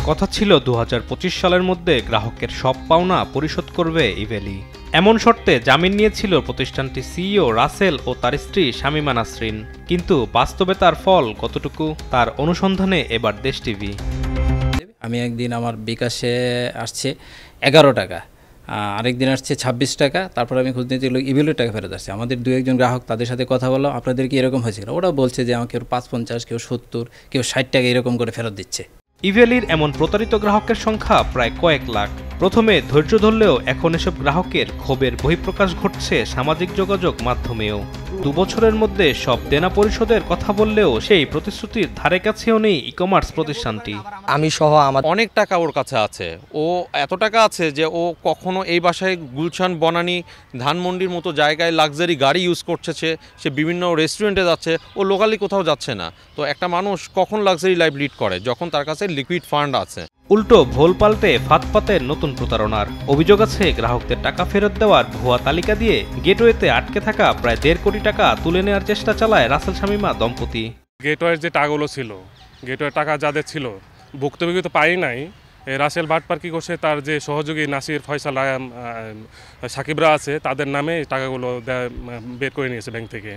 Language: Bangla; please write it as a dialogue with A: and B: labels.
A: কথা ছিল ২০২৫ সালের মধ্যে গ্রাহকের সব পাওনা পরিশোধ করবে ইভেলি। এমন শর্তে জামিন নিয়েছিল প্রতিষ্ঠানটির সিইও রাসেল ও তার স্ত্রী শামীমা নাসরিন। কিন্তু বাস্তবে তার ফল কতটুকু, তার অনুসন্ধানে এবার দেশ টিভি।
B: আমি একদিন আমার বিকাশে আসছে ১১ টাকা, আরেকদিন আসছে ২৬ টাকা, তারপর আমি খোঁজ নিতে গেলে ইভেলির টাকা ফেরত আসছে। আমাদের দু একজন গ্রাহক, তাদের সাথে কথা বললাম, আপনাদের কি এরকম হয়েছিল? ওরা বলছে যে আমাকে ৫৫, কেউ ৭০, কেউ ৬০ টাকা এরকম করে ফেরত দিচ্ছে।
A: ইভেলির এমন প্রতারিত গ্রাহকের সংখ্যা প্রায় কয়েক লাখ। প্রথমে ধৈর্য ধরলেও এখন এসব গ্রাহকের ক্ষোভের বহিঃপ্রকাশ ঘটছে সামাজিক যোগাযোগ মাধ্যমেও। ২ বছরের মধ্যে সব দেনা পরিশোধের কথা বললেও সেই প্রতিশ্রুতির ধারে কাছেও নেই ই কমার্স প্রতিষ্ঠানটি।
C: আমি সহ আমার
D: অনেক টাকা ওর কাছে আছে, ও এত টাকা আছে যে ও কখনো এই বাসায় গুলশান, বনানী, ধানমন্ডির মতো জায়গায় লাক্সারি গাড়ি ইউজ করছে, সে বিভিন্ন রেস্টুরেন্টে যাচ্ছে, ও লোকালি কোথাও যাচ্ছে না। তো একটা মানুষ কখন লাক্সারি লাইফ লিড করে? যখন তার কাছে লিকুইড ফান্ড আছে।
A: উল্টো ভোল পাল্টে ফাঁদ পাতের নতুন প্রতারণার অভিযোগ আছে। গ্রাহকদের টাকা ফেরত দেওয়ার ভুয়া তালিকা দিয়ে গেটওয়েতে আটকে থাকা প্রায় ১.৫ কোটি টাকা তুলে নেওয়ার চেষ্টা চালায় রাসেল শামীমা দম্পতি।
E: গেটওয়ের যে টাকাগুলো ছিল, গেটওয়ের টাকা যাদের ছিল, ভুক্তভোগী তো পাই নাই। রাসেল বাটপার কি করছে, তার যে সহযোগী নাসির, ফয়সাল, সাকিবরা আছে, তাদের নামে টাকাগুলো বের করে নিয়েছে ব্যাংক থেকে।